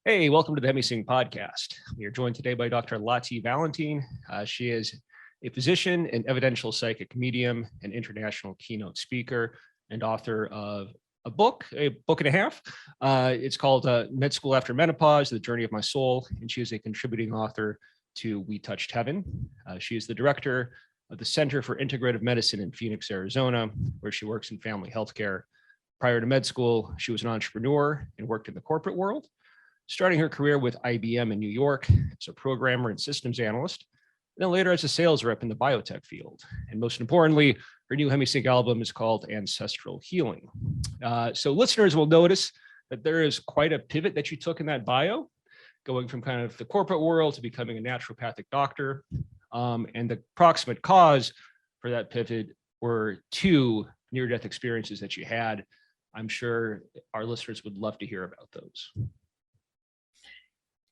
Hey, welcome to the Hemi-Sync podcast. We are joined today by Dr. Lotte Valentin. She is a physician, an evidential psychic medium, an international keynote speaker, and author of a book and a half. It's called Med School After Menopause, The Journey of My Soul, and she is a contributing author to We Touched Heaven. She is the director of the Center for Integrative Medicine in Phoenix, Arizona, where she works in family healthcare. Prior to med school, she was an entrepreneur and worked in the corporate world, starting her career with IBM in New York as a programmer and systems analyst, and then later as a sales rep in the biotech field. And most importantly, her new Hemi-Sync album is called Ancestral Healing. So listeners will notice that there is quite a pivot that you took in that bio, going from kind of the corporate world to becoming a naturopathic doctor. And the proximate cause for that pivot were two near-death experiences that you had. I'm sure our listeners would love to hear about those.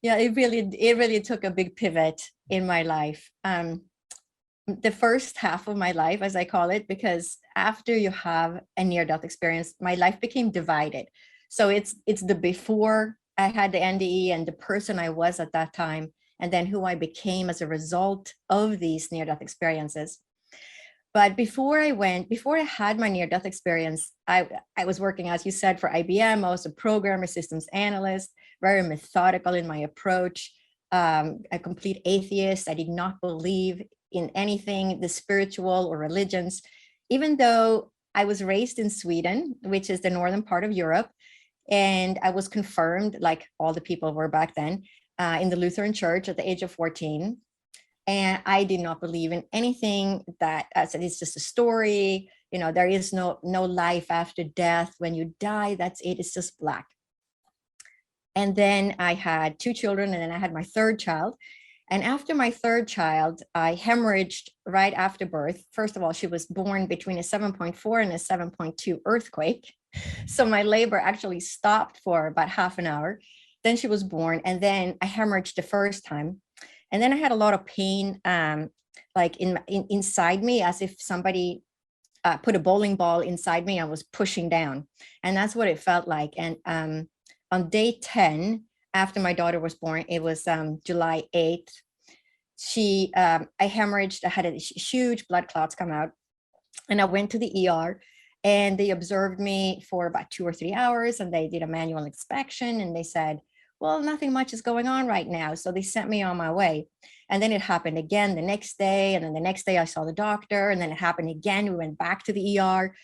Yeah, it really took a big pivot in my life. The first half of my life, as I call it, because after you have a near-death experience, my life became divided. So it's the before I had the NDE and the person I was at that time, and then who I became as a result of these near-death experiences. But before I had my near-death experience, I was working, as you said, for IBM. I was a programmer, systems analyst, very methodical in my approach, a complete atheist. I did not believe in anything, the spiritual or religions, even though I was raised in Sweden, which is the northern part of Europe. And I was confirmed, like all the people were back then, in the Lutheran church at the age of 14. And I did not believe in anything that I said, it's just a story. You know, there is no life after death. When you die, that's it. It's just black. And then I had two children, and then I had my third child. And after my third child, I hemorrhaged right after birth. First of all, she was born between a 7.4 and a 7.2 earthquake. So my labor actually stopped for about half an hour. Then she was born, and then I hemorrhaged the first time. And then I had a lot of pain, like inside me, as if somebody put a bowling ball inside me and was pushing down. And that's what it felt like. And on day 10, after my daughter was born, it was July 8th, I hemorrhaged. I had a huge blood clots come out. And I went to the ER, and they observed me for about 2 or 3 hours, and they did a manual inspection, and they said, well, nothing much is going on right now. So they sent me on my way. And then it happened again the next day. And then the next day I saw the doctor, and then it happened again. We went back to the ER.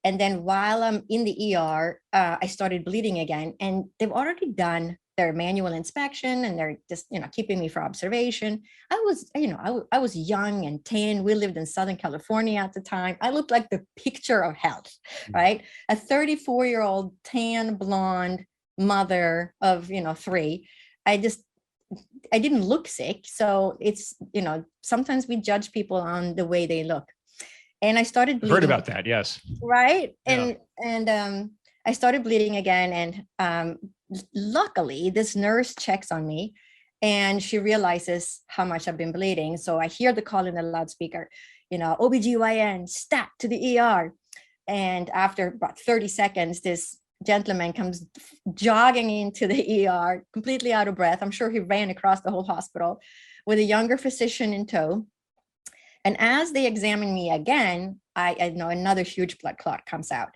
And then while I'm in the ER, I started bleeding again. And they've already done their manual inspection, and they're just, keeping me for observation. I was young and tan. We lived in Southern California at the time. I looked like the picture of health, right? A 34-year-old tan blonde mother of 3. I didn't look sick. So it's, sometimes we judge people on the way they look. And I started bleeding. I've heard about that, yes. Right. Yeah. And I started bleeding again. And luckily this nurse checks on me, and she realizes how much I've been bleeding. So I hear the call in the loudspeaker, OBGYN, stat to the ER. And after about 30 seconds, this gentleman comes jogging into the ER, completely out of breath. I'm sure he ran across the whole hospital with a younger physician in tow. And as they examine me again, I know another huge blood clot comes out.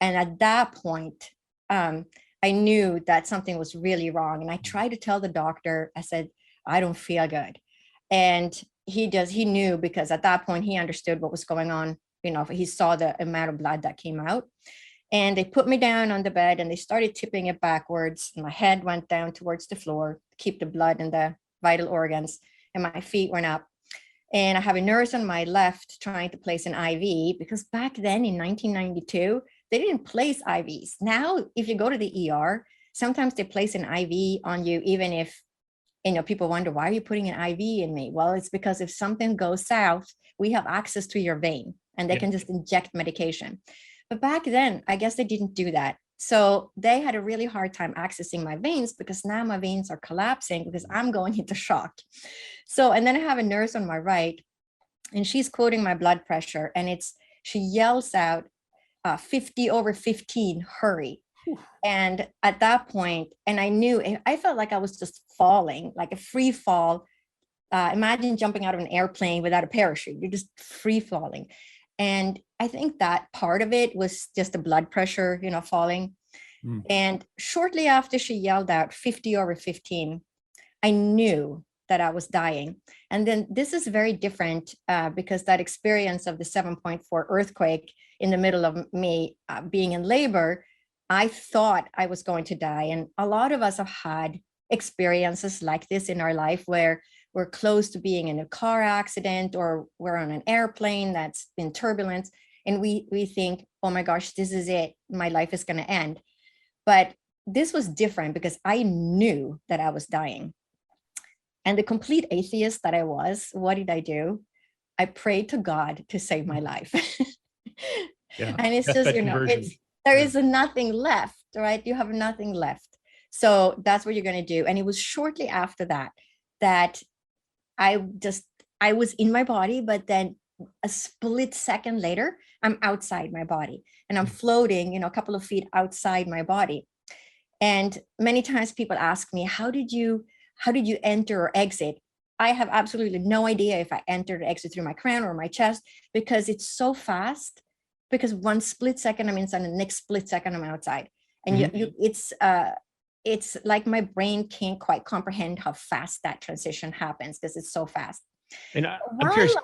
And at that point, I knew that something was really wrong. And I tried to tell the doctor, I said, I don't feel good. And he knew, because at that point he understood what was going on. He saw the amount of blood that came out. And they put me down on the bed, and they started tipping it backwards. My head went down towards the floor to keep the blood in the vital organs, and my feet went up. And I have a nurse on my left trying to place an IV, because back then in 1992, they didn't place IVs. Now, if you go to the ER, sometimes they place an IV on you, even if, people wonder, why are you putting an IV in me? Well, it's because if something goes south, we have access to your vein, and they can just inject medication. But back then, I guess they didn't do that. So they had a really hard time accessing my veins, because now my veins are collapsing because I'm going into shock. So, and then I have a nurse on my right, and she's quoting my blood pressure, and she yells out 50/15, hurry. And at that point, and I felt like I was just falling, like a free fall. Imagine jumping out of an airplane without a parachute. You're just free falling. And I think that part of it was just the blood pressure, falling. Mm. And shortly after she yelled out 50 over 15, I knew that I was dying. And then this is very different because that experience of the 7.4 earthquake in the middle of me being in labor, I thought I was going to die. And a lot of us have had experiences like this in our life where we're close to being in a car accident or we're on an airplane that's in turbulence. And we think, oh my gosh, this is it. My life is going to end. But this was different because I knew that I was dying. And the complete atheist that I was, what did I do? I prayed to God to save my life. Yeah. And it's just, there is nothing left, right? You have nothing left. So that's what you're going to do. And it was shortly after that I was in my body, but then a split second later, I'm outside my body and I'm floating, a couple of feet outside my body. And many times people ask me, how did you enter or exit? I have absolutely no idea if I entered or exit through my crown or my chest because it's so fast. Because one split second I'm inside, and the next split second I'm outside, and it's like my brain can't quite comprehend how fast that transition happens because it's so fast. And I'm curious.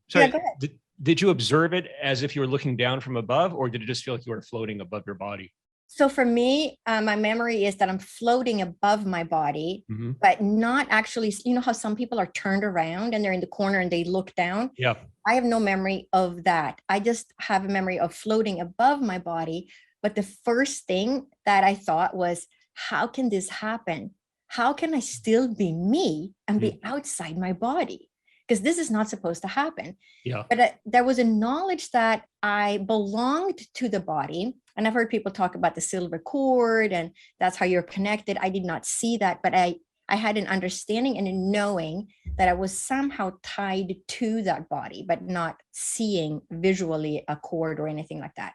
Sorry, go ahead. Did you observe it as if you were looking down from above, or did it just feel like you were floating above your body? So for me, my memory is that I'm floating above my body, but not actually, how some people are turned around and they're in the corner and they look down? Yeah. I have no memory of that. I just have a memory of floating above my body. But the first thing that I thought was, how can this happen? How can I still be me and be outside my body? Because this is not supposed to happen. Yeah. But there was a knowledge that I belonged to the body. And I've heard people talk about the silver cord and that's how you're connected. I did not see that, but I had an understanding and a knowing that I was somehow tied to that body, but not seeing visually a cord or anything like that.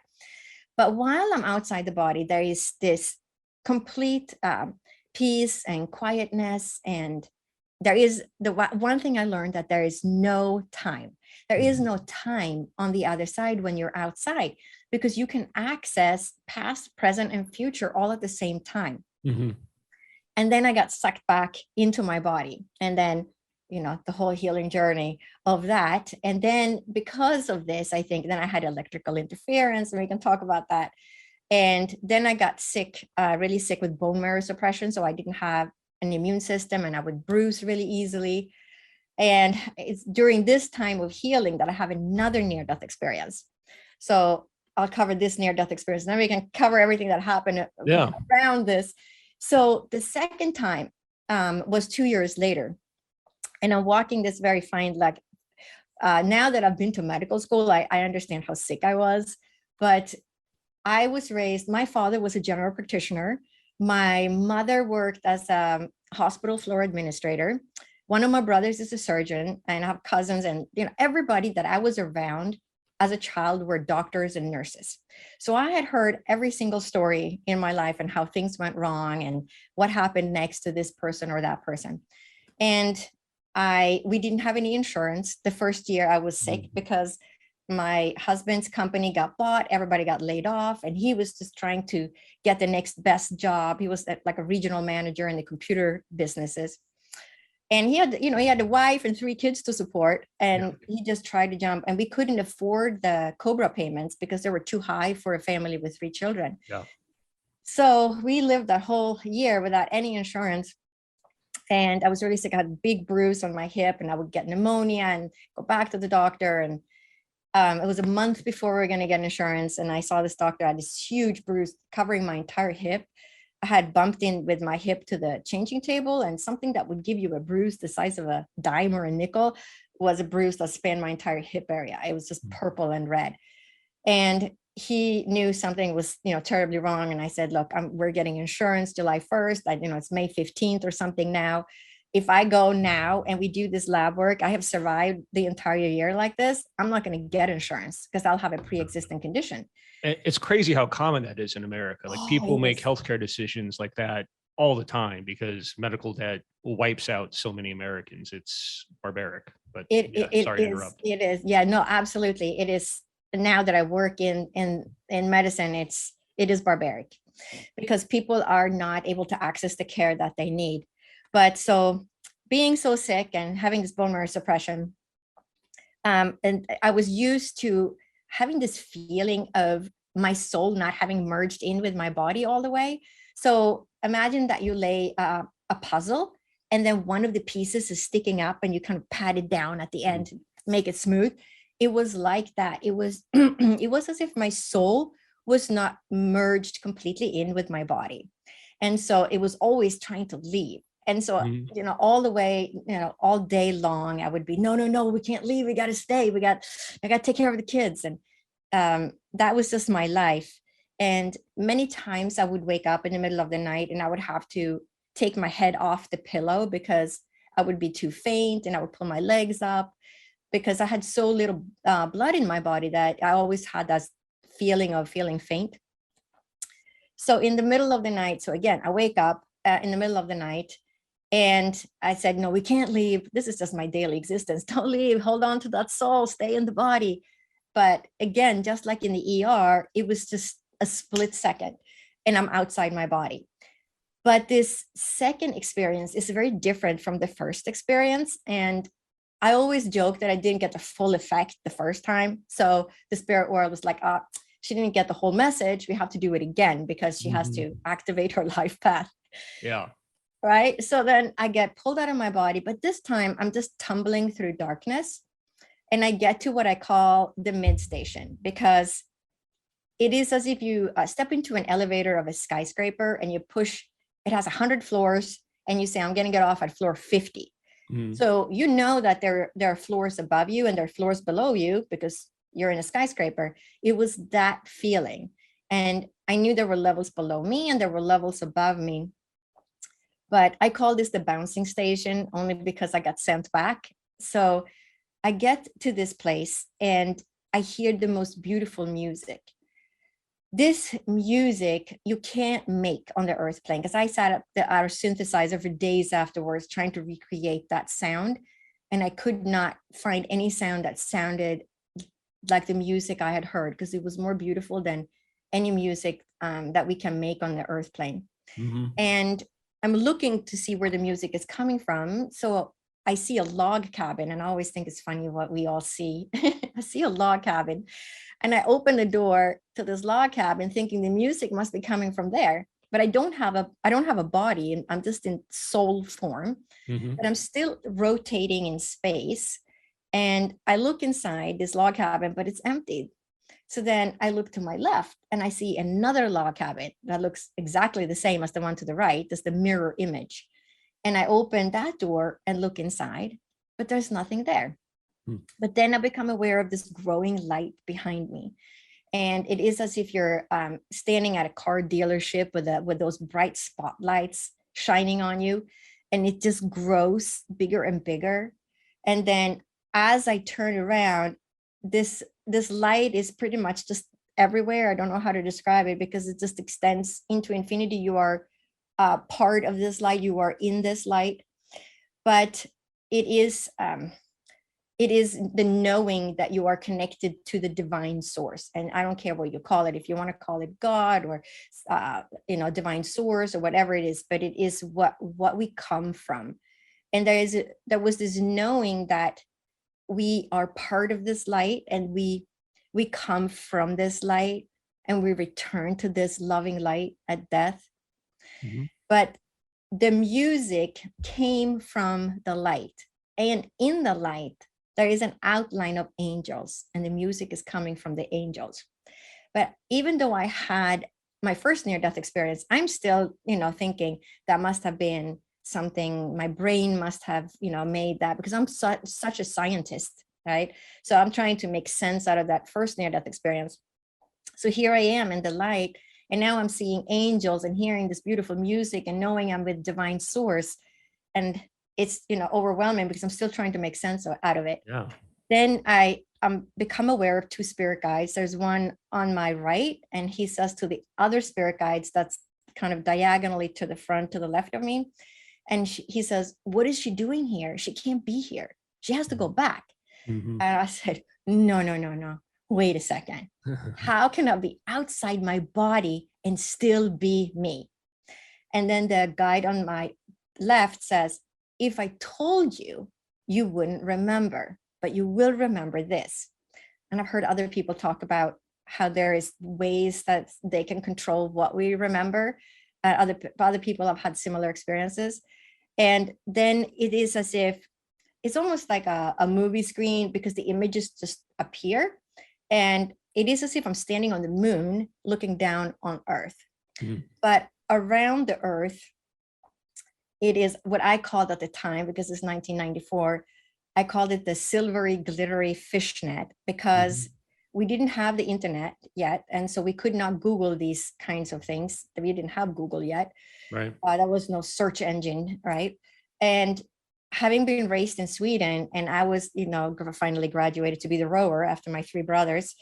But while I'm outside the body, there is this complete peace and quietness. And there is the one thing I learned, that there is no time. There is no time on the other side when you're outside, because you can access past, present, and future all at the same time. And then I got sucked back into my body. And then, the whole healing journey of that. And then because of this, I think then I had electrical interference, and we can talk about that. And then I got sick, really sick with bone marrow suppression. So I didn't have an immune system and I would bruise really easily. And it's during this time of healing that I have another near-death experience. So I'll cover this near-death experience, and then we can cover everything that happened around this. So the second time was 2 years later. And I'm walking this very fine leg. Now that I've been to medical school, I understand how sick I was. But I was raised, my father was a general practitioner. My mother worked as a hospital floor administrator. One of my brothers is a surgeon, and I have cousins, and everybody that I was around as a child were doctors and nurses. So I had heard every single story in my life and how things went wrong and what happened next to this person or that person. And we didn't have any insurance. The first year I was sick because my husband's company got bought, everybody got laid off, and he was just trying to get the next best job. He was like a regional manager in the computer businesses. And he had a wife and 3 kids to support, and he just tried to jump, and we couldn't afford the COBRA payments because they were too high for a family with 3 children. Yeah. So we lived that whole year without any insurance. And I was really sick. I had a big bruise on my hip, and I would get pneumonia and go back to the doctor. And it was a month before we were going to get insurance. And I saw this doctor. I had this huge bruise covering my entire hip. I had bumped in with my hip to the changing table, and something that would give you a bruise the size of a dime or a nickel was a bruise that spanned my entire hip area. It was just purple and red. And he knew something was, terribly wrong. And I said, look, we're getting insurance July 1st. It's May 15th or something now. if I go now and we do this lab work, I have survived the entire year like this, I'm not going to get insurance because I'll have a pre-existing condition. It's crazy how common that is in America. Like people make healthcare decisions like that all the time because medical debt wipes out so many Americans. It's barbaric, but sorry to interrupt. It is. Yeah, no, absolutely. It is. Now that I work in medicine, it is barbaric because people are not able to access the care that they need. But so being so sick and having this bone marrow suppression, and I was used to having this feeling of my soul not having merged in with my body all the way. So imagine that you lay a puzzle and then one of the pieces is sticking up and you kind of pat it down at the end to make it smooth. It was like that. It was it was as if my soul was not merged completely in with my body. And so it was always trying to leave. And so, all the way, all day long, I would be, no, we can't leave. We got to stay. I got to take care of the kids. And that was just my life. And many times I would wake up in the middle of the night and I would have to take my head off the pillow because I would be too faint, and I would pull my legs up because I had so little blood in my body that I always had that feeling of feeling faint. So in the middle of the night, so again, I wake up in the middle of the night and I said, no, we can't leave. This is just my daily existence. Don't leave. Hold on to that soul. Stay in the body. But again, just like in the ER, it was just a split second and I'm outside my body. But this second experience is very different from the first experience. And I always joke that I didn't get the full effect the first time. So the spirit world was like, she didn't get the whole message. We have to do it again because she has to activate her life path. Yeah. Right. So then I get pulled out of my body, but this time I'm just tumbling through darkness. And I get to what I call the mid station, because it is as if you step into an elevator of a skyscraper and you push, it has 100 floors and you say, I'm going to get off at floor 50. So you know that there are floors above you and there are floors below you because you're in a skyscraper. It was that feeling. And I knew there were levels below me and there were levels above me. But I call this the bouncing station only because I got sent back. So I get to this place and I hear the most beautiful music. This music you can't make on the earth plane, because I sat at our synthesizer for days afterwards trying to recreate that sound. And I could not find any sound that sounded like the music I had heard, because it was more beautiful than any music that we can make on the earth plane. And I'm looking to see where the music is coming from. So I see a log cabin, and I always think it's funny what we all see. I see a log cabin and I open the door to this log cabin thinking the music must be coming from there. But I don't have a body, and I'm just in soul form, but I'm still rotating in space. And I look inside this log cabin, but it's empty. So then I look to my left and I see another log cabin that looks exactly the same as the one to the right, just the mirror image. And I open that door and look inside, but there's nothing there. But then I become aware of this growing light behind me. And it is as if you're standing at a car dealership with those bright spotlights shining on you. And it just grows bigger and bigger. And then as I turn around, this light is pretty much just everywhere. I don't know how to describe it because it just extends into infinity. You are part of this light. You are in this light. But it is the knowing that you are connected to the divine source. And I don't care what you call it, if you want to call it God or, divine source or whatever it is, but it is what we come from. And there was this knowing that we are part of this light, and we come from this light, and we return to this loving light at death. But the music came from the light, and in the light, there is an outline of angels, and the music is coming from the angels. But even though I had my first near-death experience, I'm still, thinking that must have been something, my brain must have, made that, because I'm such a scientist, right? So I'm trying to make sense out of that first near-death experience. So here I am in the light, and now I'm seeing angels and hearing this beautiful music and knowing I'm with divine source. And it's, overwhelming because I'm still trying to make sense out of it. Yeah. Then I become aware of two spirit guides. There's one on my right, and he says to the other spirit guides that's kind of diagonally to the front, to the left of me. And he says, what is she doing here? She can't be here. She has to go back. Mhm. And I said, no. Wait a second. How can I be outside my body and still be me? And then the guide on my left says, if I told you, you wouldn't remember, but you will remember this. And I've heard other people talk about how there is ways that they can control what we remember. Other people have had similar experiences. And then it is as if it's almost like a movie screen, because the images just appear. And it is as if I'm standing on the moon looking down on Earth. Mhm. But around the Earth, it is what I called at the time, because it's 1994, I called it the silvery, glittery fishnet, because we didn't have the internet yet. And so we could not Google these kinds of things. We didn't have Google yet. Right. There was no search engine, right? And having been raised in Sweden, and I was, finally graduated to be the rower after my three brothers,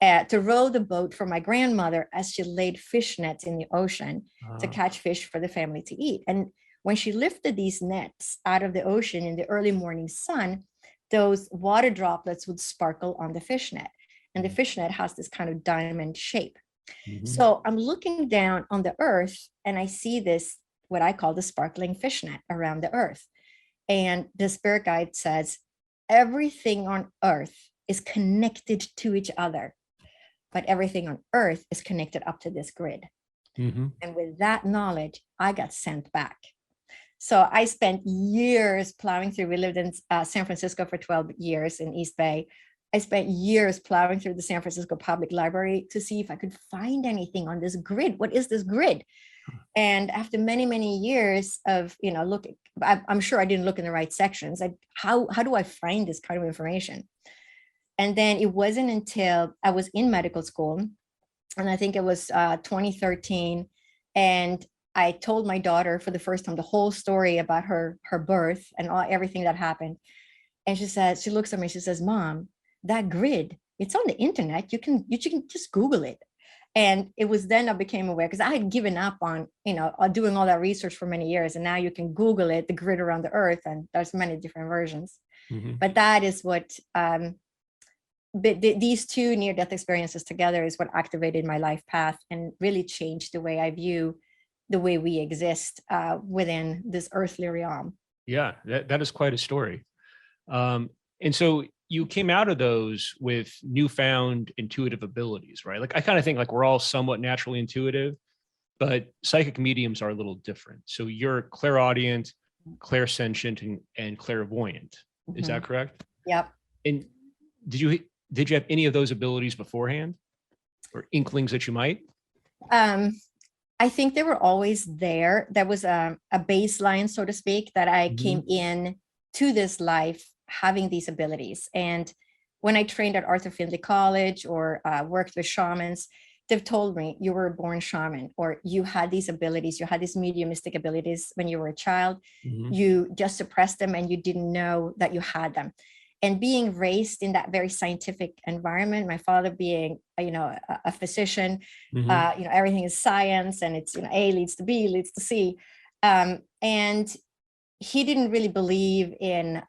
to row the boat for my grandmother as she laid fish nets in the ocean to catch fish for the family to eat. And when she lifted these nets out of the ocean in the early morning sun, those water droplets would sparkle on the fish net. And the fish net has this kind of diamond shape. So I'm looking down on the Earth, and I see this, what I call the sparkling fishnet around the Earth. And the spirit guide says, everything on Earth is connected to each other, but everything on Earth is connected up to this grid. And with that knowledge, I got sent back. So I spent years plowing through. We lived in San Francisco for 12 years in East Bay. I spent years plowing through the San Francisco Public Library to see if I could find anything on this grid. What is this grid? And after many, many years of, looking, I'm sure I didn't look in the right sections. How do I find this kind of information? And then it wasn't until I was in medical school, and I think it was 2013, and I told my daughter for the first time the whole story about her birth and everything that happened. And she looks at me, she says, Mom, that grid, it's on the internet. You can just Google it. And it was then I became aware, because I had given up on, doing all that research for many years. And now you can Google it, the grid around the Earth, and there's many different versions. But that is what, these two near-death experiences together is what activated my life path and really changed the way I view the way we exist within this earthly realm. Yeah, that is quite a story. And so you came out of those with newfound intuitive abilities, right? Like I kind of think like we're all somewhat naturally intuitive, but psychic mediums are a little different. So you're clairaudient, clairsentient, and clairvoyant. Is that correct? Yep. And did you have any of those abilities beforehand, or inklings that you might? I think they were always there. There was a baseline, so to speak, that I came in to this life having these abilities. And when I trained at Arthur Findlay College or worked with shamans, they've told me you were a born shaman, or you had these abilities, you had these mediumistic abilities when you were a child. You just suppressed them and you didn't know that you had them. And being raised in that very scientific environment, my father being, a physician, everything is science, and it's, A leads to B leads to C. And he didn't really believe in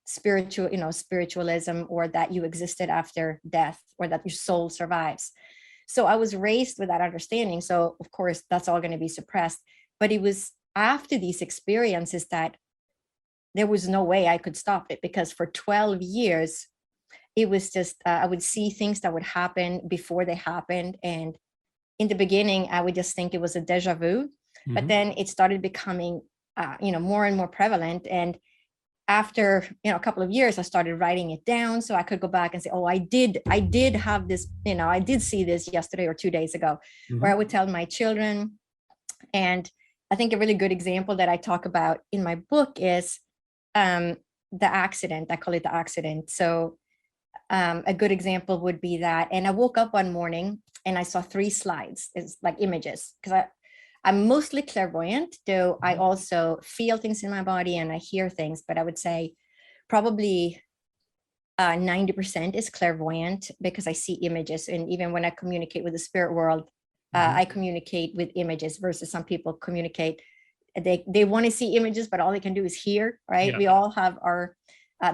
spiritualism, or that you existed after death, or that your soul survives. So I was raised with that understanding. So of course, that's all going to be suppressed. But it was after these experiences that there was no way I could stop it, because for 12 years, it was just, I would see things that would happen before they happened. And in the beginning, I would just think it was a deja vu, but then it started becoming, more and more prevalent. And after, a couple of years, I started writing it down so I could go back and say, oh, I did have this, I did see this yesterday or 2 days ago, where I would tell my children. And I think a really good example that I talk about in my book is the accident. I call it the accident. So a good example would be that. And I woke up one morning and I saw 3 slides. It's like images, because I'm mostly clairvoyant, though I also feel things in my body and I hear things, but I would say probably 90% is clairvoyant because I see images. And even when I communicate with the spirit world, I communicate with images versus some people communicate. They want to see images, but all they can do is hear, right? Yeah. We all have our,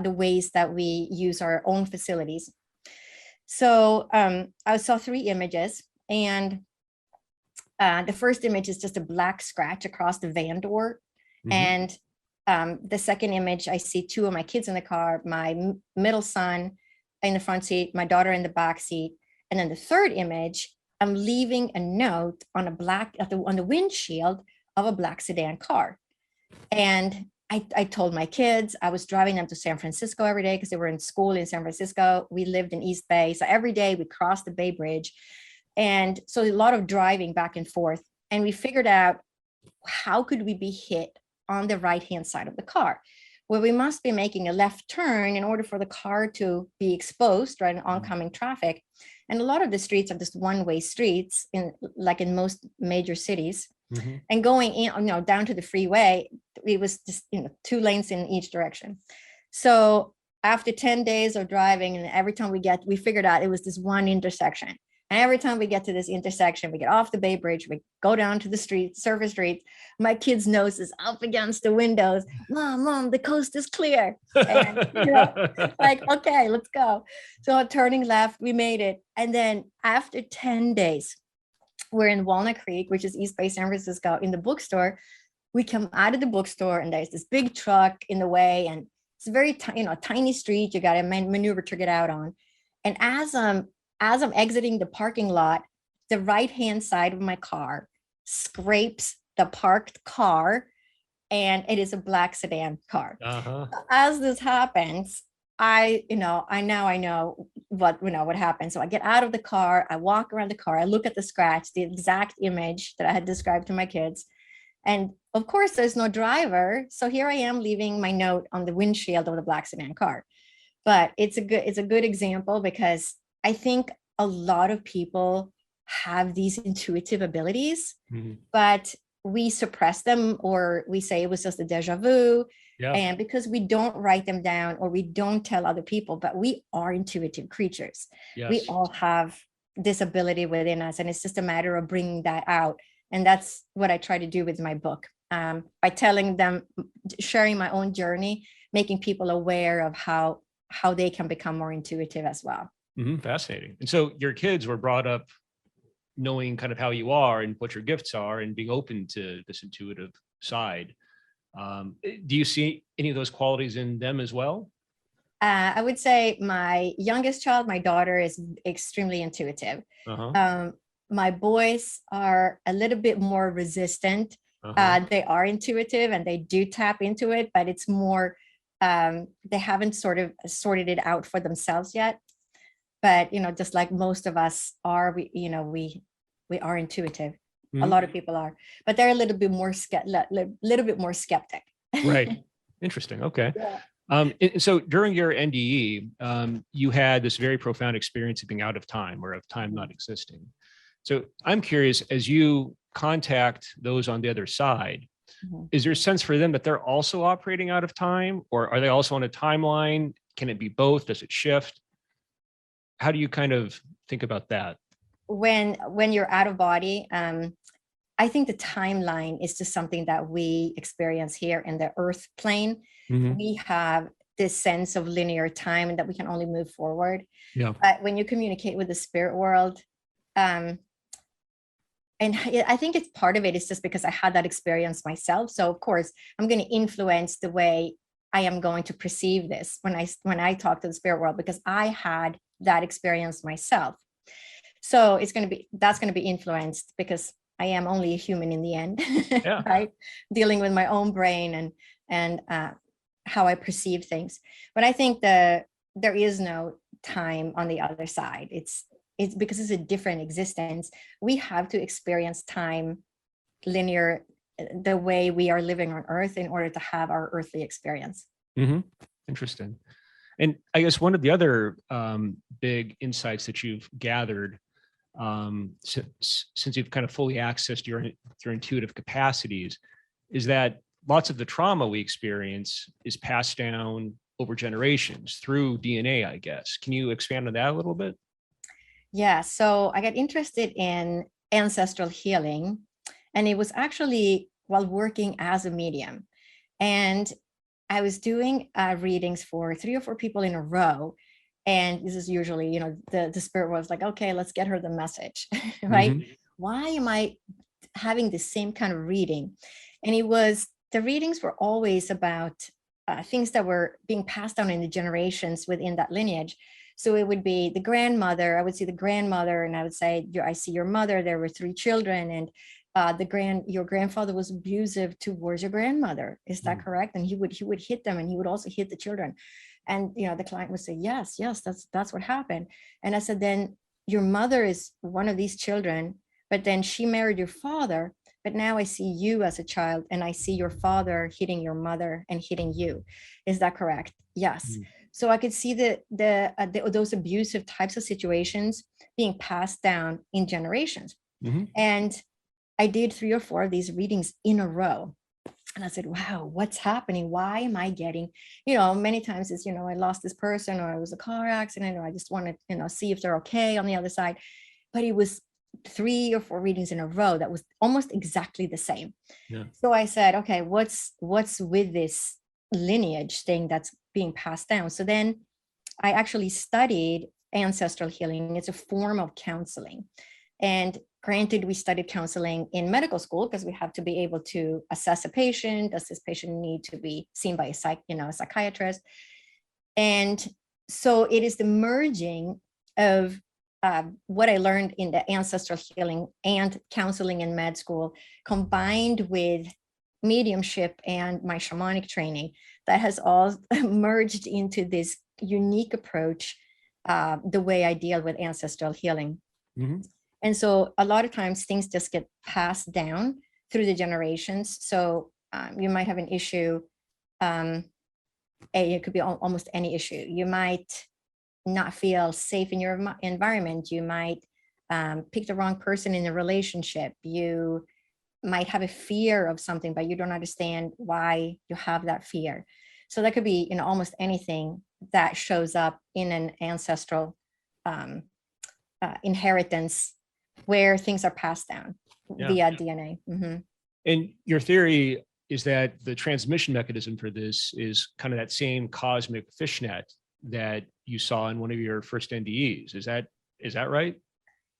the ways that we use our own facilities. So I saw 3 images, and the first image is just a black scratch across the van door. And the second image, I see 2 of my kids in the car, my middle son in the front seat, my daughter in the back seat. And then the third image, I'm leaving a note on on the windshield of a black sedan car. And I told my kids, I was driving them to San Francisco every day because they were in school in San Francisco. We lived in East Bay. So every day we crossed the Bay Bridge. And so a lot of driving back and forth. And we figured out, how could we be hit on the right-hand side of the car? Well, we must be making a left turn in order for the car to be exposed, right, in oncoming traffic. And a lot of the streets are just one-way streets, like in most major cities. And going in, down to the freeway, it was just, 2 lanes in each direction. So after 10 days of driving, and every time we figured out it was this one intersection. And every time we get to this intersection, we get off the Bay Bridge, we go down to the street, surface streets. My kid's nose is up against the windows. Mom, the coast is clear. And, like, okay, let's go. So turning left, we made it. And then after 10 days, we're in Walnut Creek, which is East Bay, San Francisco, in the bookstore. We come out of the bookstore and there's this big truck in the way, and it's a very tiny street. You got to maneuver to get out on. And as I'm exiting the parking lot, the right-hand side of my car scrapes the parked car, and it is a black sedan car. As this happens, I know what happened. So I get out of the car, I walk around the car, I look at the scratch, the exact image that I had described to my kids. And of course, there's no driver. So here I am leaving my note on the windshield of the black sedan car. But it's a good example, because I think a lot of people have these intuitive abilities, but we suppress them, or we say it was just a deja vu. And because we don't write them down, or we don't tell other people, but we are intuitive creatures. We all have this ability within us, and it's just a matter of bringing that out. And that's what I try to do with my book, by telling them, sharing my own journey, making people aware of how they can become more intuitive as well. Fascinating. And so your kids were brought up knowing kind of how you are and what your gifts are, and being open to this intuitive side. Do you see any of those qualities in them as well? I would say my youngest child, my daughter, is extremely intuitive. My boys are a little bit more resistant. They are intuitive and they do tap into it, but it's more, they haven't sort of sorted it out for themselves yet. But, just like most of us are, we are intuitive. A lot of people are, but they're a little bit more skeptic. Right. Interesting. Okay. And so during your NDE, you had this very profound experience of being out of time, or of time not existing. So I'm curious, as you contact those on the other side, is there a sense for them that they're also operating out of time, or are they also on a timeline? Can it be both? Does it shift? How do you kind of think about that? When you're out of body, I think the timeline is just something that we experience here in the earth plane. We have this sense of linear time, and that we can only move forward. But when you communicate with the spirit world, and I think it's part of it is just because I had that experience myself. So of course, I'm going to influence the way I am going to perceive this when I talk to the spirit world, because I had that experience myself. So that's going to be influenced, because I am only a human in the end, right? Dealing with my own brain and how I perceive things. But I think there is no time on the other side. It's because it's a different existence. We have to experience time linear, the way we are living on Earth, in order to have our earthly experience. Interesting. And I guess one of the other big insights that you've gathered since you've kind of fully accessed your intuitive capacities, is that lots of the trauma we experience is passed down over generations through DNA, I guess. Can you expand on that a little bit? Yeah, so I got interested in ancestral healing, and it was actually while working as a medium. And I was doing readings for 3 or 4 people in a row. And this is usually, the spirit was like, okay, let's get her the message, right? Mhm. Why am I having the same kind of reading? And the readings were always about things that were being passed down in the generations within that lineage. So it would be the grandmother. I would see the grandmother, and I would say, I see your mother. There were 3 children, and your grandfather was abusive towards your grandmother. Is that correct? And he would hit them, and he would also hit the children. And the client would say, yes, that's what happened. And I said, then your mother is one of these children, but then she married your father. But now I see you as a child, and I see your father hitting your mother and hitting you. Is that correct? Yes. So I could see those abusive types of situations being passed down in generations. And I did 3 or 4 of these readings in a row. And I said, wow, what's happening? Why am I getting, many times it's, I lost this person, or it was a car accident, or I just want to, see if they're okay on the other side. But it was 3 or 4 readings in a row that was almost exactly the same. Yeah. So I said, okay, what's with this lineage thing that's being passed down? So then I actually studied ancestral healing. It's a form of counseling. And granted, we studied counseling in medical school because we have to be able to assess a patient. Does this patient need to be seen by a psychiatrist? And so it is the merging of what I learned in the ancestral healing and counseling in med school, combined with mediumship and my shamanic training, that has all merged into this unique approach, the way I deal with ancestral healing. And so a lot of times things just get passed down through the generations. So you might have an issue. It could be almost any issue. You might not feel safe in your environment. You might pick the wrong person in a relationship. You might have a fear of something, but you don't understand why you have that fear. So that could be, almost anything that shows up in an ancestral inheritance, where things are passed down via DNA. And your theory is that the transmission mechanism for this is kind of that same cosmic fishnet that you saw in one of your first NDEs. Is that right?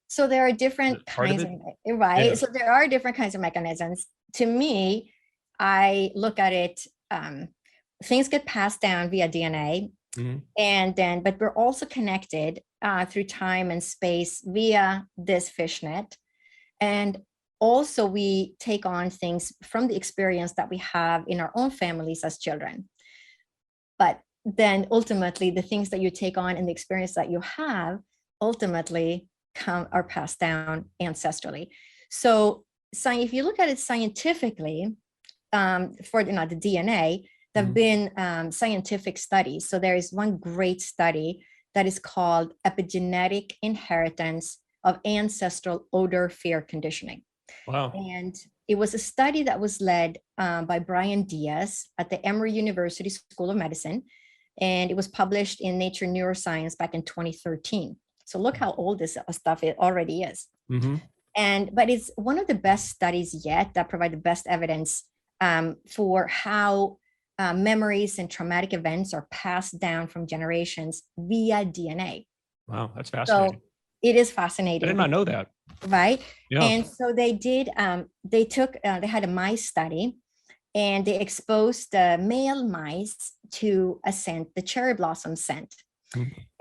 So there are different kinds of, right? Yeah. So there are different kinds of mechanisms. To me, I look at it, things get passed down via DNA. But we're also connected through time and space via this fishnet. And also we take on things from the experience that we have in our own families as children. But then ultimately the things that you take on and the experience that you have ultimately are passed down ancestrally. So if you look at it scientifically, for the DNA, there have been scientific studies. So there is one great study that is called Epigenetic Inheritance of Ancestral Odor Fear Conditioning. Wow. And it was a study that was led by Brian Diaz at the Emory University School of Medicine. And it was published in Nature Neuroscience back in 2013. So look how old this stuff it already is. But it's one of the best studies yet that provide the best evidence for how memories and traumatic events are passed down from generations via DNA. Wow, that's fascinating. So it is fascinating. I did not know that. Right. Yeah. And so they did, they had a mice study, and they exposed the male mice to a scent, the cherry blossom scent.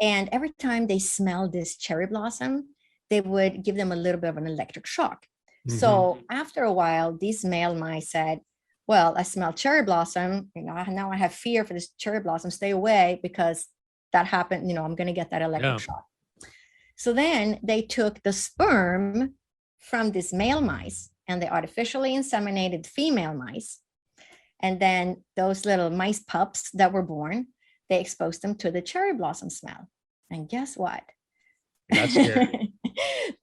And every time they smelled this cherry blossom, they would give them a little bit of an electric shock. So after a while, these male mice said, well, I smell cherry blossom, now I have fear for this cherry blossom, stay away, because that happened, I'm going to get that electric shock. So then they took the sperm from these male mice and they artificially inseminated female mice. And then those little mice pups that were born, they exposed them to the cherry blossom smell. And guess what? That's scary.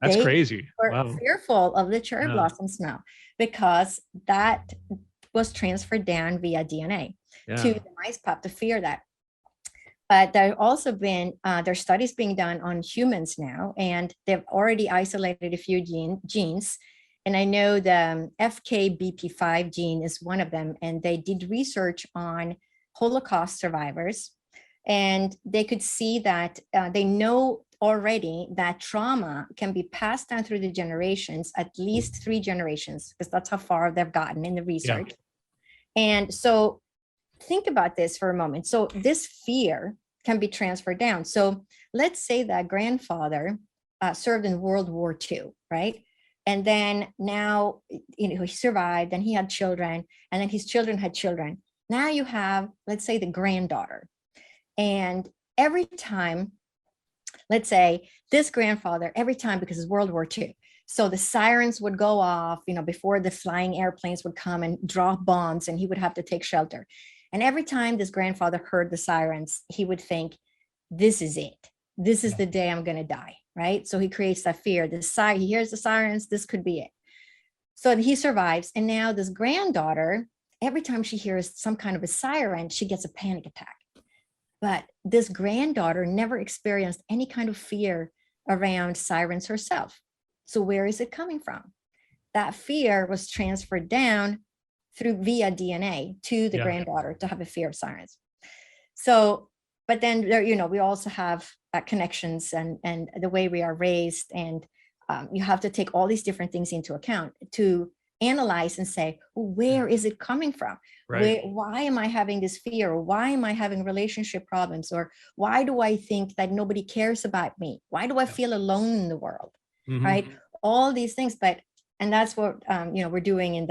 That's They crazy. were Wow. fearful of the cherry Yeah. blossom smell because that was transferred down via DNA to Yeah. the mice pup to fear that. But there have also been there's studies being done on humans now, and they've already isolated a few genes. And I know the FKBP5 gene is one of them. And they did research on Holocaust survivors, and they could see that they know already that trauma can be passed down through the generations, at least 3 generations, because that's how far they've gotten in the research. And so think about this for a moment. So this fear can be transferred down. So let's say that grandfather served in World War II, right? And then now, he survived and he had children, and then his children had children. Now you have, let's say, the granddaughter. And every time, let's say this grandfather, every time, because it's World War II, so the sirens would go off, before the flying airplanes would come and drop bombs, and he would have to take shelter. And every time this grandfather heard the sirens, he would think, this is it. This is the day I'm going to die, right? So he creates that fear. He hears the sirens, this could be it. So he survives. And now this granddaughter, every time she hears some kind of a siren, she gets a panic attack. But this granddaughter never experienced any kind of fear around sirens herself. So where is it coming from? That fear was transferred down via DNA to the granddaughter to have a fear of sirens. So, but then there, we also have connections and the way we are raised, and you have to take all these different things into account to analyze and say, well, where is it coming from? Right. Why am I having this fear? Or why am I having relationship problems? Or why do I think that nobody cares about me? Why do I feel alone in the world? Mhm. Right? All these things, and that's what we're doing in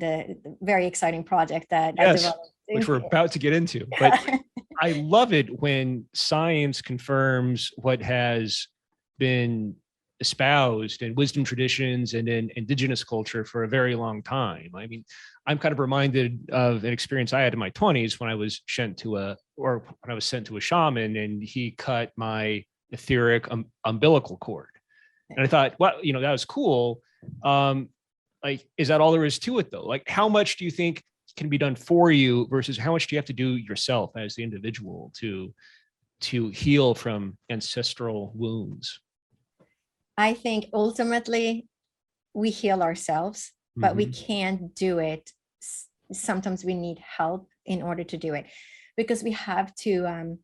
the very exciting project that I developed, which we're about to get into. But I love it when science confirms what has been espoused in wisdom traditions and in indigenous culture for a very long time. I mean, I'm kind of reminded of an experience I had in my 20s when I was sent to a shaman, and he cut my etheric umbilical cord. And I thought, well, that was cool. Like, is that all there is to it though? Like, how much do you think can be done for you versus how much do you have to do yourself as the individual to heal from ancestral wounds? I think ultimately we heal ourselves, but we can't do it. Sometimes we need help in order to do it, because we have to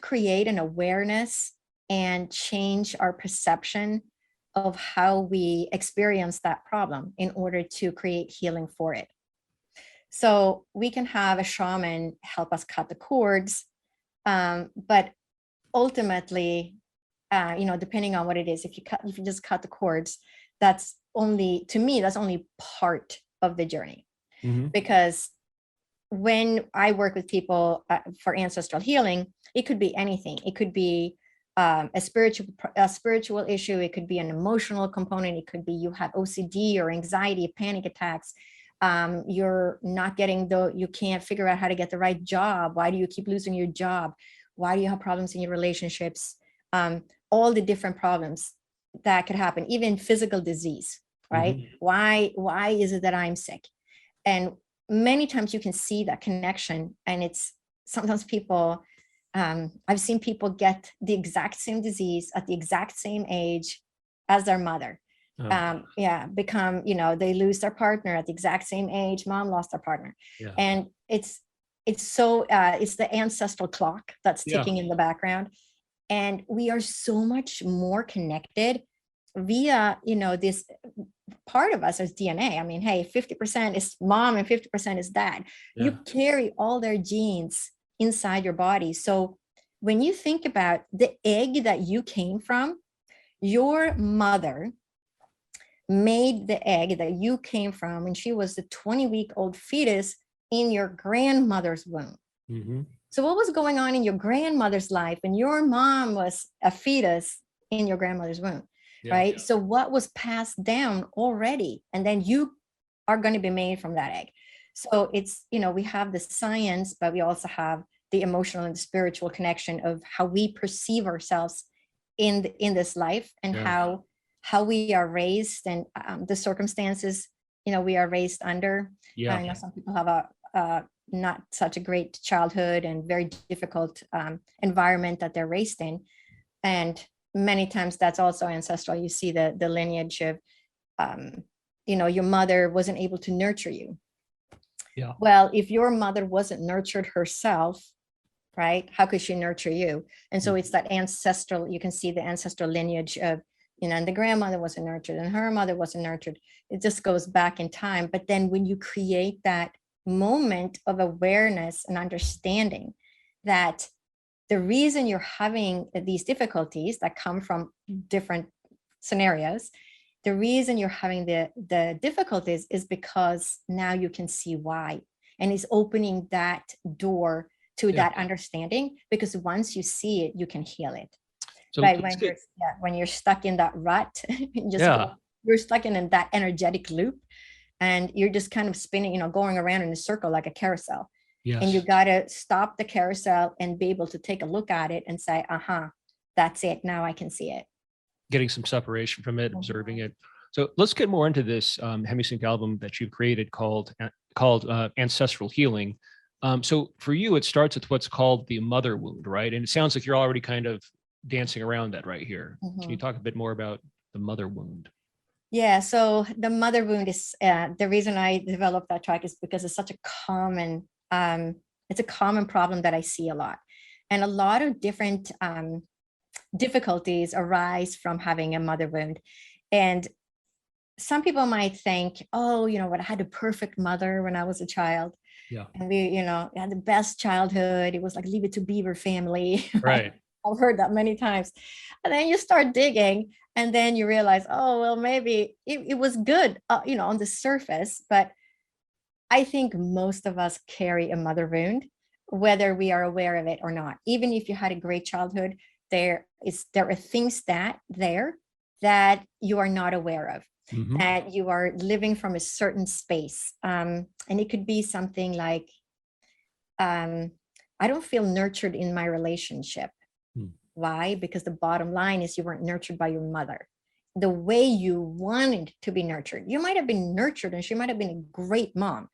create an awareness and change our perception of how we experience that problem in order to create healing for it. So we can have a shaman help us cut the cords, but ultimately, depending on what it is, if you just cut the cords, that's only part of the journey. Because when I work with people for ancestral healing, it could be anything. It could be a spiritual issue. It could be an emotional component. It could be you have OCD or anxiety, panic attacks. You're not you can't figure out how to get the right job. Why do you keep losing your job? Why do you have problems in your relationships? All the different problems that could happen, even physical disease, right? Why is it that I'm sick? And many times you can see that connection, and it's sometimes people, I've seen people get the exact same disease at the exact same age as their mother. Become, they lose their partner at the exact same age. Mom lost their partner. And it's the ancestral clock that's ticking in the background. And we are so much more connected via, this part of us as DNA. I mean, hey, 50% is mom and 50% is dad. You carry all their genes inside your body. So when you think about the egg that you came from, your mother made the egg that you came from when she was a 20-week-old fetus in your grandmother's womb. So what was going on in your grandmother's life when your mom was a fetus in your grandmother's womb, right? So what was passed down already, and then you are going to be made from that egg. So it's, we have the science, but we also have the emotional and the spiritual connection of how we perceive ourselves in this life, and Yeah. how we are raised, and the circumstances, we are raised under. Yeah. I know some people have a not such a great childhood and very difficult environment that they're raised in. And many times that's also ancestral. You see the lineage of, your mother wasn't able to nurture you. Yeah. Well, if your mother wasn't nurtured herself, right, how could she nurture you? And so it's that ancestral, you can see the ancestral lineage of, and the grandmother wasn't nurtured and her mother wasn't nurtured. It just goes back in time. But then when you create that moment of awareness and understanding that the reason you're having these difficulties that come from different scenarios, the reason you're having the difficulties is because now you can see why. And it's opening that door to that understanding, because once you see it, you can heal it. So right, when you're stuck in that rut, you're stuck in that energetic loop, and you're just kind of spinning, going around in a circle like a carousel. Yes. And you got to stop the carousel and be able to take a look at it and say, that's it, now I can see it. Getting some separation from it, observing it. So let's get more into this Hemi-Sync album that you've created called Ancestral Healing. So for you, it starts with what's called the mother wound, right? And it sounds like you're already kind of dancing around that right here. Can you talk a bit more about the mother wound? Yeah, so the mother wound is the reason I developed that track is because it's such a common, it's a common problem that I see a lot. And a lot of different difficulties arise from having a mother wound. And some people might think, oh, I had a perfect mother when I was a child. Yeah. And we, had the best childhood. It was like Leave It to Beaver family. Right. I've heard that many times. And then you start digging, and then you realize, oh, well, maybe it was good, on the surface. But I think most of us carry a mother wound, whether we are aware of it or not. Even if you had a great childhood, there are things that you are not aware of. That you are living from a certain space. And it could be something like, I don't feel nurtured in my relationship. Why? Because the bottom line is you weren't nurtured by your mother the way you wanted to be nurtured. You might have been nurtured and she might have been a great mom,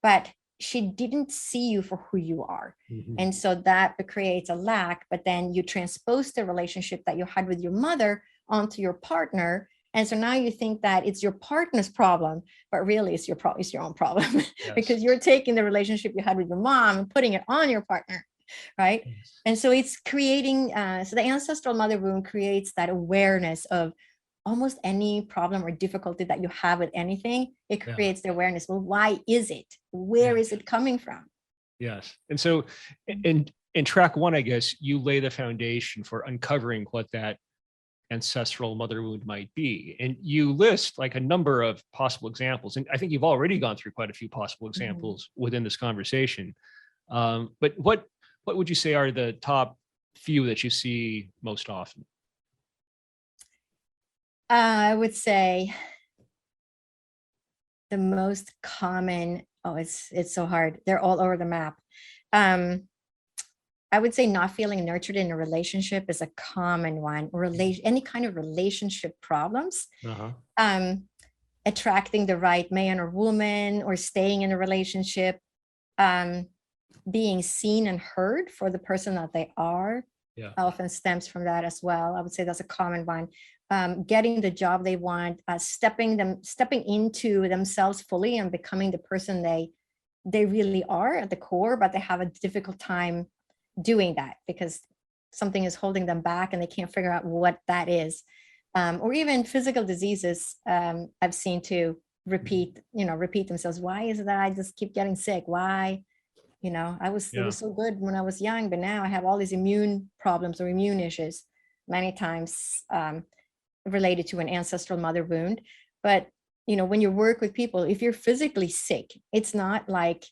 but she didn't see you for who you are. And so that creates a lack, but then you transpose the relationship that you had with your mother onto your partner. And so now you think that it's your partner's problem, but really it's your own problem. Yes. Because you're taking the relationship you had with your mom and putting it on your partner, right? Yes. And so it's creating, so the ancestral mother wound creates that awareness of almost any problem or difficulty that you have with anything. It creates the awareness. Well, why is it? Where is it coming from? Yes. And so in track one, I guess, you lay the foundation for uncovering what that ancestral mother wound might be. And you list like a number of possible examples. And I think you've already gone through quite a few possible examples within this conversation. But what would you say are the top few that you see most often? I would say the most common, it's so hard. They're all over the map. I would say not feeling nurtured in a relationship is a common one. Any kind of relationship problems, attracting the right man or woman, or staying in a relationship, being seen and heard for the person that they are, often stems from that as well. I would say that's a common one. Getting the job they want, stepping into themselves fully and becoming the person they really are at the core, but they have a difficult time doing that because something is holding them back and they can't figure out what that is. Or even physical diseases, I've seen to repeat themselves. Why is it that I just keep getting sick? Why? It was so good when I was young, but now I have all these immune problems or immune issues, many times related to an ancestral mother wound. But when you work with people, if you're physically sick, it's not like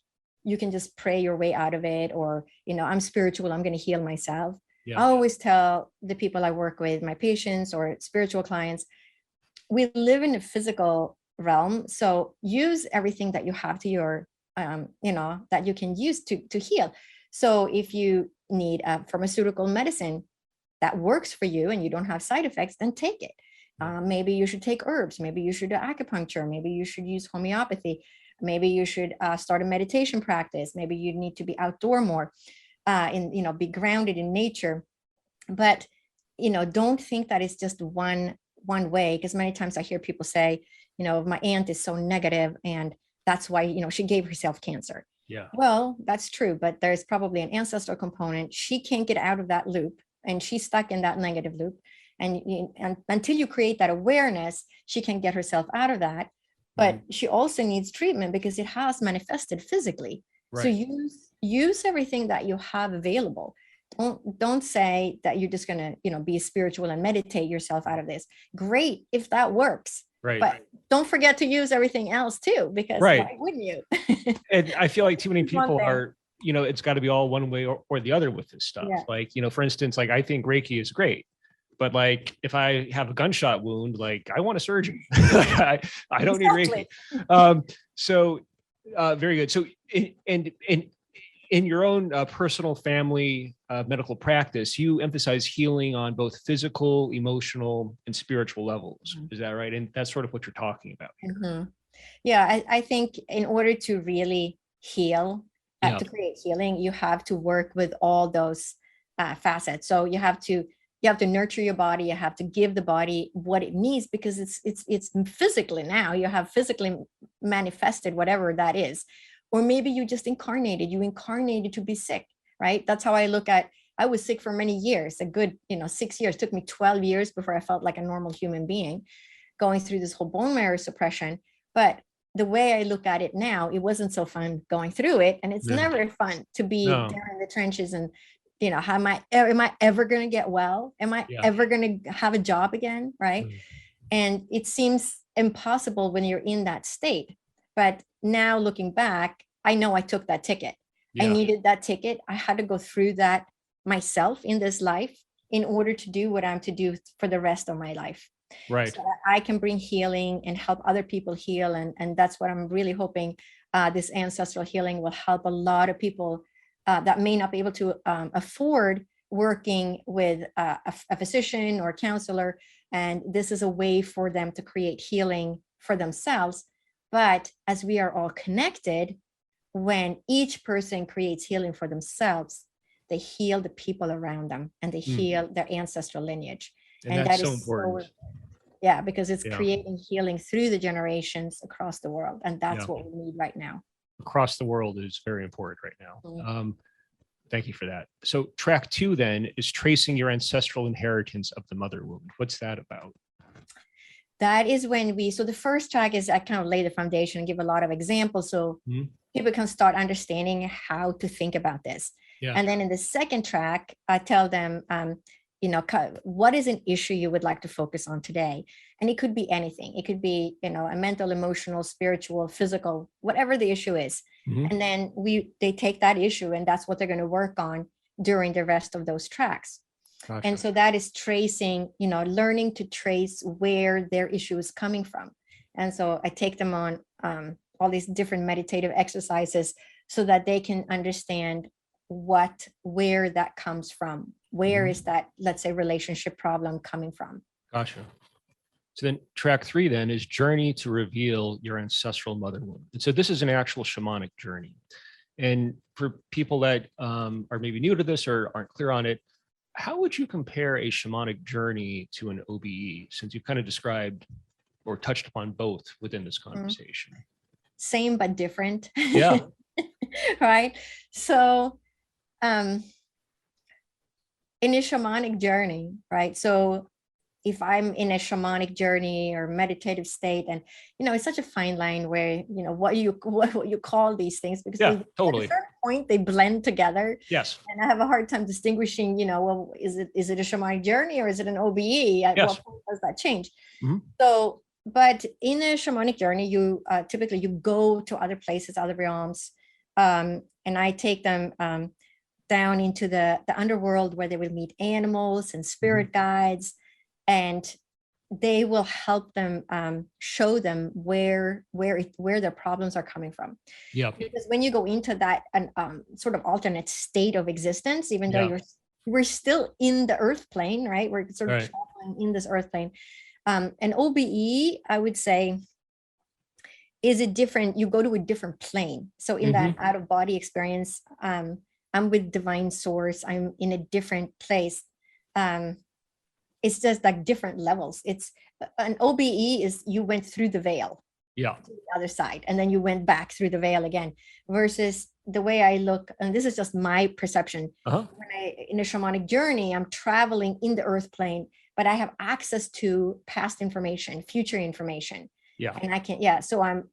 you can just pray your way out of it, or I'm spiritual, I'm going to heal myself. I always tell the people I work with, my patients or spiritual clients, we live in a physical realm, so use everything that you have to your that you can use to heal. So if you need a pharmaceutical medicine, that works for you and you don't have side effects, then take it. Maybe you should take herbs. Maybe you should do acupuncture. Maybe you should use homeopathy. Maybe you should start a meditation practice. Maybe you need to be outdoor more, be grounded in nature. But, don't think that it's just one way, because many times I hear people say, my aunt is so negative and that's why, she gave herself cancer. Yeah. Well, that's true, but there's probably an ancestral component. She can't get out of that loop and she's stuck in that negative loop. And until you create that awareness, she can get herself out of that. But she also needs treatment because it has manifested physically. Right. So use everything that you have available. Don't say that you're just going to, be spiritual and meditate yourself out of this. Great if that works. Right. But don't forget to use everything else too, because why wouldn't you? And I feel like too many people are, it's got to be all one way or the other with this stuff. Yeah. Like, for instance, like I think Reiki is great, but like if I have a gunshot wound, like I want a surgeon. I don't need Reiki. So very good. So in your own personal family medical practice, you emphasize healing on both physical, emotional, and spiritual levels. Mm-hmm. Is that right? And that's sort of what you're talking about here. Mm-hmm. Yeah, I think in order to really heal, to create healing, you have to work with all those facets. So you have to nurture your body. You have to give the body what it needs, because it's physically now. You have physically manifested whatever that is. Or maybe you just incarnated to be sick, right? That's how I look at, I was sick for many years, a good, 6 years. It took me 12 years before I felt like a normal human being, going through this whole bone marrow suppression. But the way I look at it now, it wasn't so fun going through it. And it's never fun to be down in the trenches and, am I ever going to get well? Am I ever going to have a job again? Right. And it seems impossible when you're in that state. But now looking back, I know I took that ticket. I needed that ticket. I had to go through that myself in this life in order to do what I'm to do for the rest of my life. Right. So that I can bring healing and help other people heal. And that's what I'm really hoping this ancestral healing will help a lot of people that may not be able to afford working with a physician or a counselor. And this is a way for them to create healing for themselves. But as we are all connected, when each person creates healing for themselves, they heal the people around them and they heal their ancestral lineage. And that's so important. Because it's creating healing through the generations across the world. And that's what we need right now. Across the world is very important right now. Thank you for that. So track 2 then is tracing your ancestral inheritance of the mother wound. What's that about? That is when so the first track is I kind of lay the foundation and give a lot of examples so people can start understanding how to think about this. Yeah. And then in the second track, I tell them, what is an issue you would like to focus on today? And it could be anything. It could be, a mental, emotional, spiritual, physical, whatever the issue is. And then they take that issue and that's what they're going to work on during the rest of those tracks. Gotcha. And so that is tracing, learning to trace where their issue is coming from. And so I take them on all these different meditative exercises so that they can understand where that comes from. Where is that, let's say, relationship problem coming from? Gotcha. So then track 3 then is journey to reveal your ancestral mother wound. And so this is an actual shamanic journey. And for people that are maybe new to this or aren't clear on it, how would you compare a shamanic journey to an OBE, since you've kind of described or touched upon both within this conversation? Same, but different. Yeah. Right. So in a shamanic journey, right? So if I'm in a shamanic journey or meditative state, and it's such a fine line where what you call these things, because totally. At a certain point they blend together. Yes. And I have a hard time distinguishing, well, is it a shamanic journey or is it an OBE? At what point does that change? So, but in a shamanic journey, you typically you go to other places, other realms, and I take them down into the underworld where they will meet animals and spirit guides. And they will help them show them where their problems are coming from. Yeah. Because when you go into that sort of alternate state of existence, even though we're still in the earth plane, right? We're sort of Right. traveling in this earth plane. And OBE, I would say, is a different, you go to a different plane. So in that out of body experience, I'm with divine source. I'm in a different place. It's just like different levels. It's an OBE is you went through the veil. Yeah. To the other side, and then you went back through the veil again, versus the way I look, and this is just my perception. When in a shamanic journey, I'm traveling in the earth plane, but I have access to past information, future information. Yeah. And I can, so I'm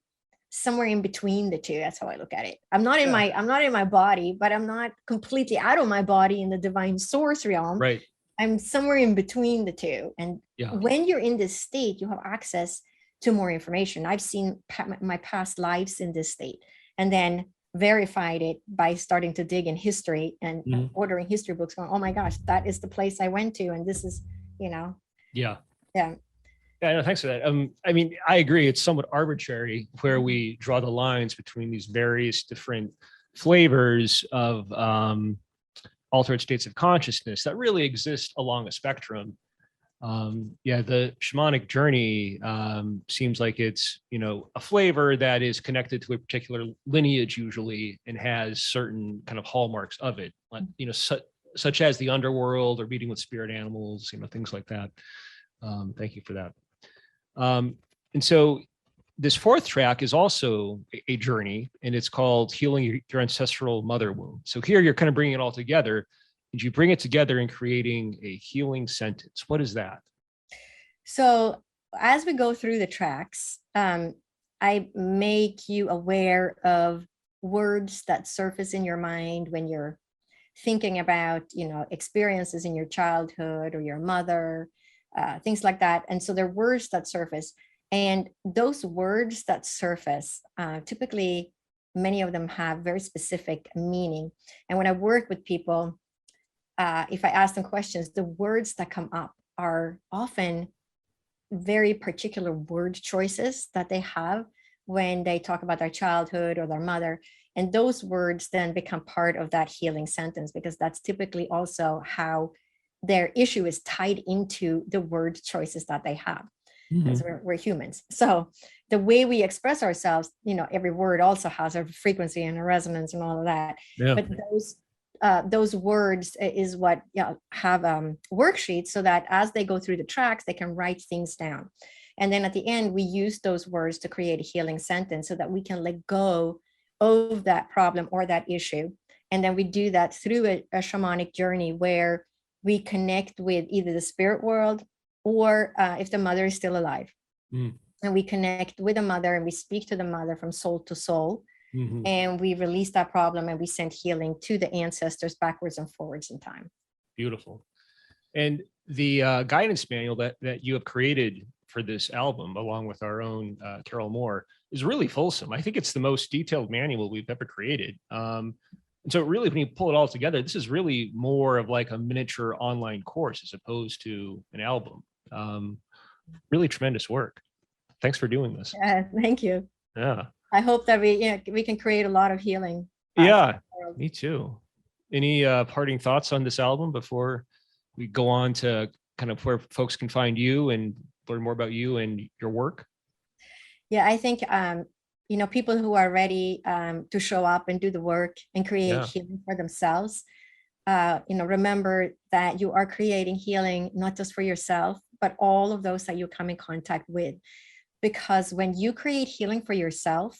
somewhere in between the two. That's how I look at it. I'm not in my body, but I'm not completely out of my body in the divine source realm. Right. I'm somewhere in between the two. And when you're in this state, you have access to more information. I've seen my past lives in this state, and then verified it by starting to dig in history and ordering history books, going, oh my gosh, that is the place I went to. And this is, Yeah. Yeah. Yeah, no, thanks for that. I mean, I agree. It's somewhat arbitrary where we draw the lines between these various different flavors of altered states of consciousness that really exist along a spectrum. The shamanic journey seems like it's, a flavor that is connected to a particular lineage usually and has certain kind of hallmarks of it, like, such as the underworld or meeting with spirit animals, things like that. Thank you for that. And so this fourth track is also a journey, and it's called Healing Your Ancestral Mother Wound. So here you're kind of bringing it all together, and you bring it together in creating a healing sentence. What is that? So as we go through the tracks, I make you aware of words that surface in your mind when you're thinking about, experiences in your childhood or your mother, things like that. And so there are words that surface, and those words that surface, typically, many of them have very specific meaning. And when I work with people, if I ask them questions, the words that come up are often very particular word choices that they have when they talk about their childhood or their mother. And those words then become part of that healing sentence, because that's typically also how their issue is tied into the word choices that they have, because we're humans. So the way we express ourselves, every word also has a frequency and a resonance and all of that. Yeah. But those words is what have worksheets, so that as they go through the tracks, they can write things down. And then at the end, we use those words to create a healing sentence so that we can let go of that problem or that issue. And then we do that through a shamanic journey where we connect with either the spirit world or if the mother is still alive. And we connect with the mother and we speak to the mother from soul to soul. And we release that problem and we send healing to the ancestors backwards and forwards in time. Beautiful. And the guidance manual that you have created for this album, along with our own Carol Moore, is really fulsome. I think it's the most detailed manual we've ever created. And so really, when you pull it all together, this is really more of like a miniature online course as opposed to an album. Really tremendous work. Thanks for doing this. Thank you. Yeah. I hope that we can create a lot of healing. Yeah, me too. Any parting thoughts on this album before we go on to kind of where folks can find you and learn more about you and your work? Yeah, I think people who are ready to show up and do the work and create healing for themselves, remember that you are creating healing not just for yourself, but all of those that you come in contact with. Because when you create healing for yourself,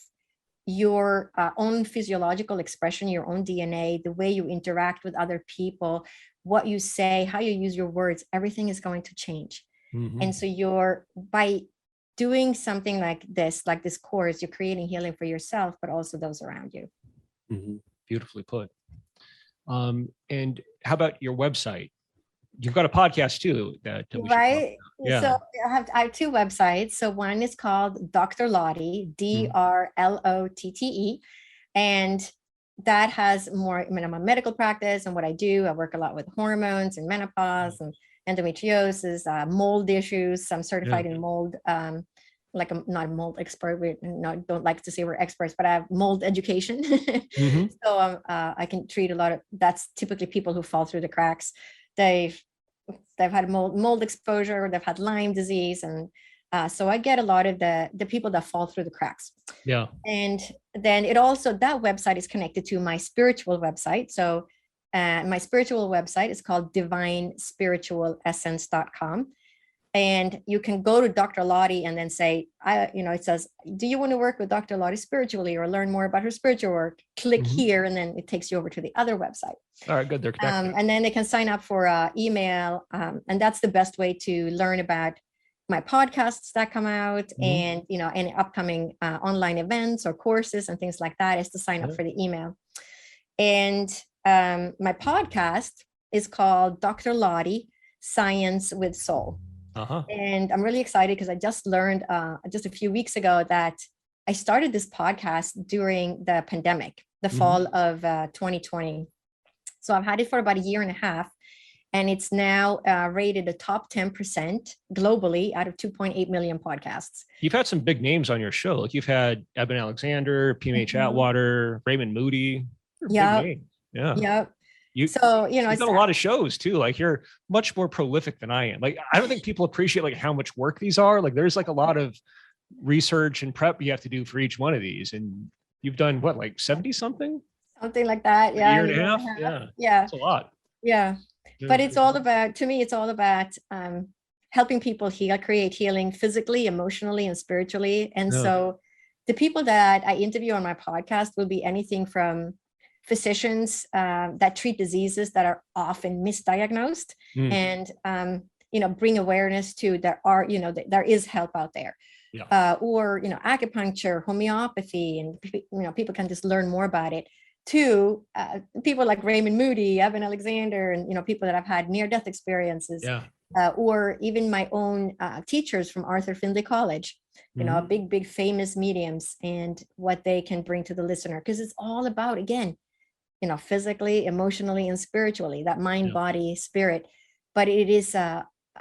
your own physiological expression, your own DNA, the way you interact with other people, what you say, how you use your words, everything is going to change. And so by doing something like this course, you're creating healing for yourself, but also those around you. Beautifully put. And how about your website? You've got a podcast too. Right. Yeah. So I have two websites. So one is called Dr. Lotte, DRLOTTE. And that has more, I'm a medical practice and what I do. I work a lot with hormones and menopause and endometriosis, mold issues. I'm certified in mold like not a mold expert. We don't like to say we're experts, but I have mold education. Mhm. So I can treat a lot of, that's typically people who fall through the cracks. They've had mold exposure, or they've had Lyme disease. And so I get a lot of the people that fall through the cracks. Yeah. And then it also, that website is connected to my spiritual website. So my spiritual website is called divinespiritualessence.com. And you can go to Dr. Lotte and then say, it says, do you want to work with Dr. Lotte spiritually or learn more about her spiritual work? Click here, and then it takes you over to the other website. All right, good. They're connected. And then they can sign up for email. And that's the best way to learn about my podcasts that come out, and, any upcoming online events or courses and things like that, is to sign up for the email. And my podcast is called Dr. Lotte Science with Soul. And I'm really excited because I just learned just a few weeks ago that I started this podcast during the pandemic, the fall of 2020. So I've had it for about a year and a half, and it's now rated the top 10% globally out of 2.8 million podcasts. You've had some big names on your show. Like you've had Eben Alexander, PMH Atwater, Raymond Moody. Yeah. Big names. Yeah. Yep. You've done a lot of shows too. Like you're much more prolific than I am. Like, I don't think people appreciate like how much work these are. Like there's like a lot of research and prep you have to do for each one of these. And you've done what, like 70 something? Something like that. Yeah. A year and a half. Yeah. Yeah. It's a lot. Yeah. But it's all about, to me, it's all about helping people heal, create healing physically, emotionally, and spiritually. And so the people that I interview on my podcast will be anything from physicians that treat diseases that are often misdiagnosed, and bring awareness to there is help out there. Or acupuncture, homeopathy, and people can just learn more about it. To people like Raymond Moody, Eben Alexander, and people that have had near-death experiences, or even my own teachers from Arthur Findlay College, big famous mediums, and what they can bring to the listener, because it's all about, again, physically, emotionally, and spiritually, that mind, body, spirit. But it is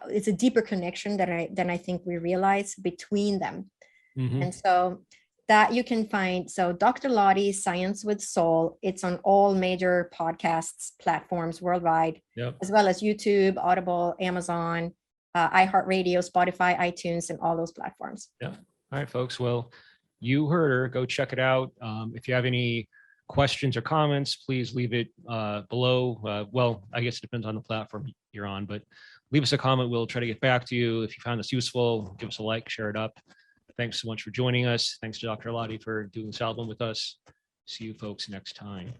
it's a deeper connection than I think we realize between them. And so that you can find, so Dr. Lotte Science with Soul, it's on all major podcasts platforms worldwide, as well as YouTube, Audible, Amazon, iHeartRadio, Spotify, iTunes, and all those platforms. All right, folks. Well, you heard her. Go check it out. If you have any questions or comments, please leave it below. Well, I guess it depends on the platform you're on, but leave us a comment. We'll try to get back to you. If you found this useful, give us a like, share it up. Thanks so much for joining us. Thanks to Dr. Lotte for doing this album with us. See you folks next time.